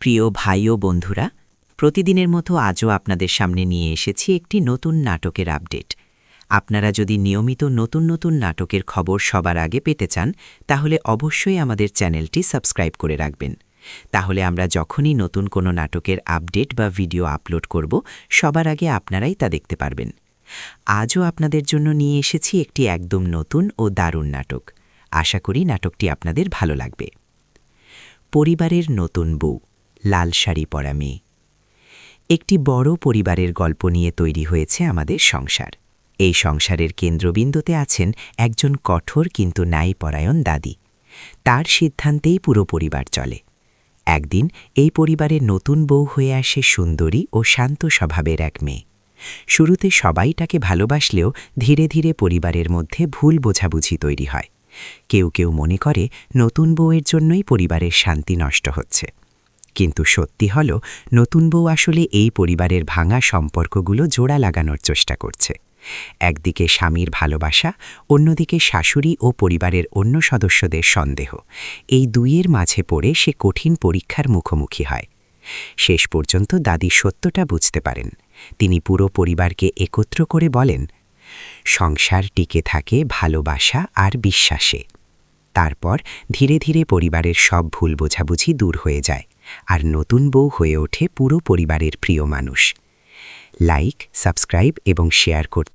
প্রিয় ভাই ও বন্ধুরা, প্রতিদিনের মতো আজও আপনাদের সামনে নিয়ে এসেছি একটি নতুন নাটকের আপডেট। আপনারা যদি নিয়মিত নতুন নতুন নাটকের খবর সবার আগে পেতে চান, তাহলে অবশ্যই আমাদের চ্যানেলটি সাবস্ক্রাইব করে রাখবেন। তাহলে আমরা যখনই নতুন কোনো নাটকের আপডেট বা ভিডিও আপলোড করব, সবার আগে আপনারাই তা দেখতে পারবেন। আজও আপনাদের জন্য নিয়ে এসেছি একটি একদম নতুন ও দারুণ নাটক। আশা করি নাটকটি আপনাদের ভালো লাগবে। পরিবারের নতুন বউ, লাল শাড়ি পরা মেয়ে। একটি বড় পরিবারের গল্প নিয়ে তৈরি হয়েছে আমাদের সংসার। এই সংসারের কেন্দ্রবিন্দুতে আছেন একজন কঠোর কিন্তু ন্যায়পরায়ণ দাদি। তার সিদ্ধান্তেই পুরো পরিবার চলে। একদিন এই পরিবারের নতুন বউ হয়ে আসে সুন্দরী ও শান্ত স্বভাবের এক মেয়ে। শুরুতে সবাই তাকে ভালোবাসলেও ধীরে ধীরে পরিবারের মধ্যে ভুল বোঝাবুঝি তৈরি হয়। কেউ কেউ মনে করে নতুন বউয়ের জন্যই পরিবারের শান্তি নষ্ট হচ্ছে। কিন্তু সত্যি হল, নতুন বউ আসলে এই পরিবারের ভাঙা সম্পর্কগুলো জোড়া লাগানোর চেষ্টা করছে। একদিকে স্বামীর ভালোবাসা, অন্যদিকে শাশুড়ি ও পরিবারের অন্য সদস্যদের সন্দেহ, এই দুইয়ের মাঝে পড়ে সে কঠিন পরীক্ষার মুখোমুখি হয়। শেষ পর্যন্ত দাদি সত্যটা বুঝতে পারেন। তিনি পুরো পরিবারকে একত্র করে বলেন, সংসার টিকে থাকে ভালোবাসা আর বিশ্বাসে। তারপর ধীরে ধীরে পরিবারের সব ভুল বোঝাবুঝি দূর হয়ে যায়, আর নতুন বউ হয়ে ওঠে পুরো পরিবারের প্রিয় মানুষ। লাইক, সাবস্ক্রাইব এবং শেয়ার করতে